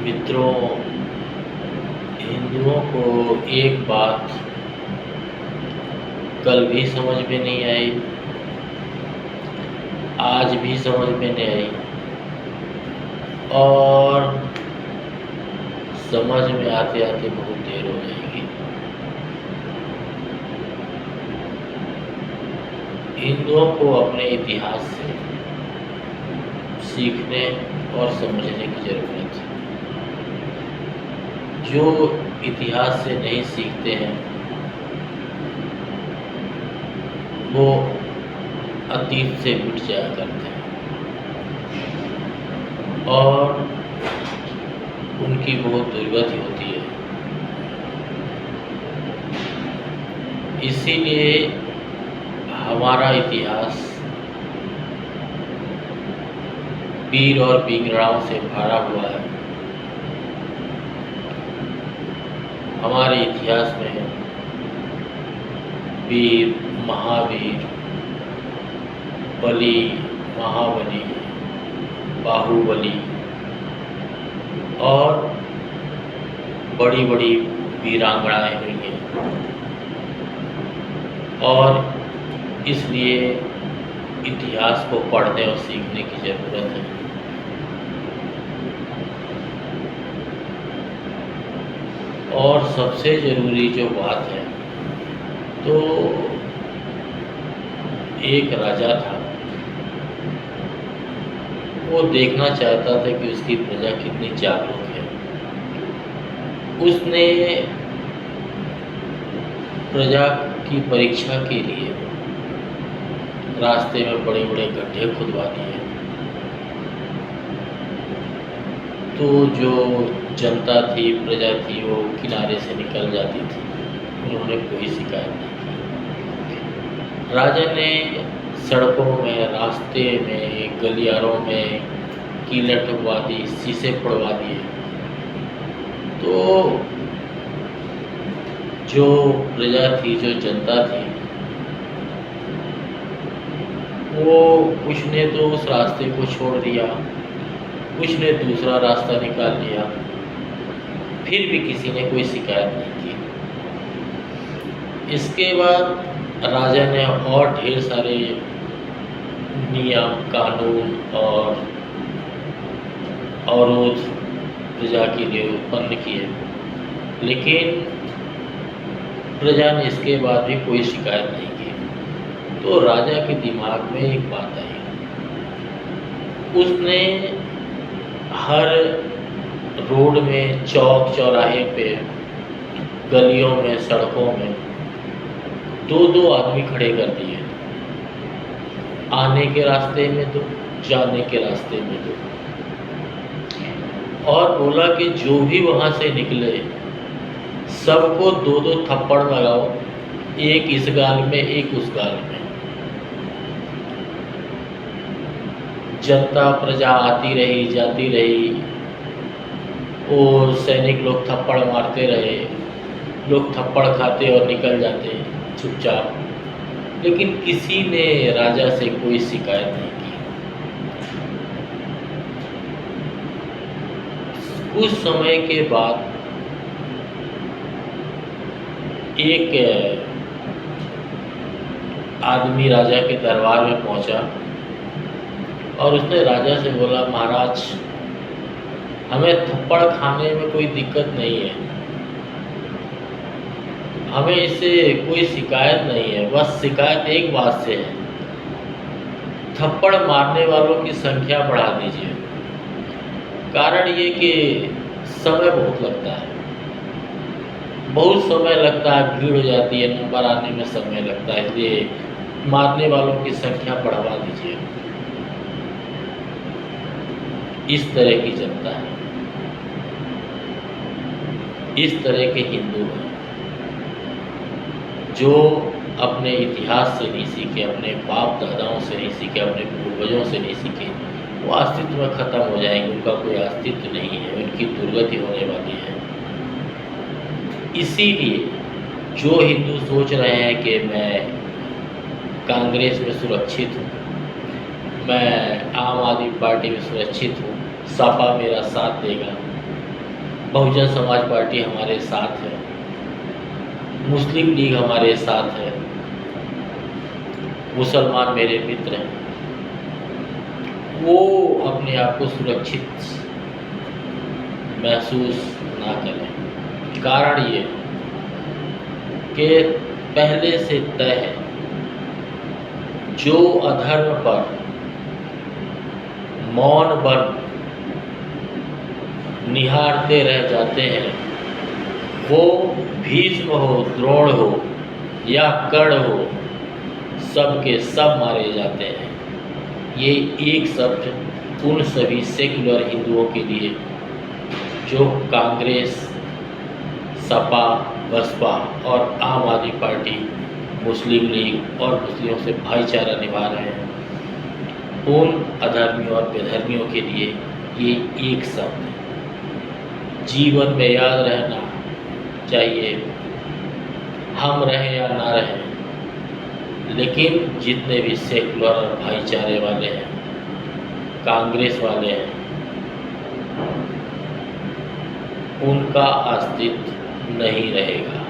मित्रों, हिंदुओं को एक बात कल भी समझ में नहीं आई, आज भी समझ में नहीं आई और समझ में आते आते बहुत देर हो जाएगी। हिंदुओं को अपने इतिहास से सीखने और समझने की ज़रूरत है। जो इतिहास से नहीं सीखते हैं वो अतीत से मिट जाया करते हैं और उनकी बहुत दुर्गति होती है। इसीलिए हमारा इतिहास वीर और वीरांगनाओं से भरा हुआ है। हमारे इतिहास में वीर, महावीर, बलि, महाबली, बाहुबली और बड़ी बड़ी वीरांगनाएं हुई हैं और इसलिए इतिहास को पढ़ने और सीखने की ज़रूरत है। और सबसे ज़रूरी जो बात है, तो एक राजा था, वो देखना चाहता था कि उसकी प्रजा कितनी जागरूक है। उसने प्रजा की परीक्षा के लिए रास्ते में बड़े बड़े गड्ढे खुदवा दिए, तो जो जनता थी, प्रजा थी, वो किनारे से निकल जाती थी। उन्होंने कोई शिकायत नहीं की। राजा ने सड़कों में, रास्ते में, गलियारों में कीलें ठुकवा दी, शीशे फोड़वा दिए। तो जो प्रजा थी, जो जनता थी, वो कुछ ने तो उस रास्ते को छोड़ दिया, कुछ ने दूसरा रास्ता निकाल लिया, फिर भी किसी ने कोई शिकायत नहीं की। इसके बाद राजा ने और ढेर सारे नियम, कानून और अवरोध प्रजा के लिए उत्पन्न किए, लेकिन प्रजा ने इसके बाद भी कोई शिकायत नहीं की। तो राजा के दिमाग में एक बात आई। उसने हर रोड में, चौक चौराहे पे, गलियों में, सड़कों में दो दो आदमी खड़े कर दिए। आने के रास्ते में दो, जाने के रास्ते में दो, और बोला कि जो भी वहाँ से निकले सबको दो दो थप्पड़ लगाओ, एक इस गाल में, एक उस गाल में। जनता, प्रजा आती रही, जाती रही, और सैनिक लोग थप्पड़ मारते रहे। लोग थप्पड़ खाते और निकल जाते चुपचाप, लेकिन किसी ने राजा से कोई शिकायत नहीं की। कुछ समय के बाद एक आदमी राजा के दरबार में पहुंचा और उसने राजा से बोला, महाराज, हमें थप्पड़ खाने में कोई दिक्कत नहीं है, हमें इससे कोई शिकायत नहीं है, बस शिकायत एक बात से है, थप्पड़ मारने वालों की संख्या बढ़ा दीजिए। कारण ये कि समय बहुत लगता है, बहुत समय लगता है, भीड़ हो जाती है, नंबर आने में समय लगता है, इसलिए मारने वालों की संख्या बढ़वा दीजिए। इस तरह की जनता है, इस तरह के हिंदू हैं जो अपने इतिहास से नहीं सीखे, अपने बाप दादाओं से नहीं सीखे, अपने पूर्वजों से नहीं सीखे। वो अस्तित्व में ख़त्म हो जाएंगे, उनका कोई अस्तित्व नहीं है, उनकी दुर्गति होने वाली है। इसीलिए जो हिंदू सोच रहे हैं कि मैं कांग्रेस में सुरक्षित हूँ, मैं आम आदमी पार्टी में सुरक्षित हूँ, सपा मेरा साथ देगा, बहुजन समाज पार्टी हमारे साथ है, मुस्लिम लीग हमारे साथ है, मुसलमान मेरे मित्र हैं, वो अपने आप को सुरक्षित महसूस ना करें। कारण ये कि पहले से तय है, जो अधर्म पर मौन बन निहारते रह जाते हैं, वो भीष्म हो, द्रोण हो या कर्ण हो, सब के सब मारे जाते हैं। ये एक शब्द उन सभी सेक्युलर हिंदुओं के लिए जो कांग्रेस, सपा, बसपा और आम आदमी पार्टी, मुस्लिम लीग और मुस्लिमों से भाईचारा निभा रहे हैं, उन अधर्मियों और बेधर्मियों के लिए ये एक शब्द है। जीवन में याद रहना चाहिए, हम रहें या ना रहें, लेकिन जितने भी सेक्युलर और भाईचारे वाले हैं, कांग्रेस वाले हैं, उनका अस्तित्व नहीं रहेगा।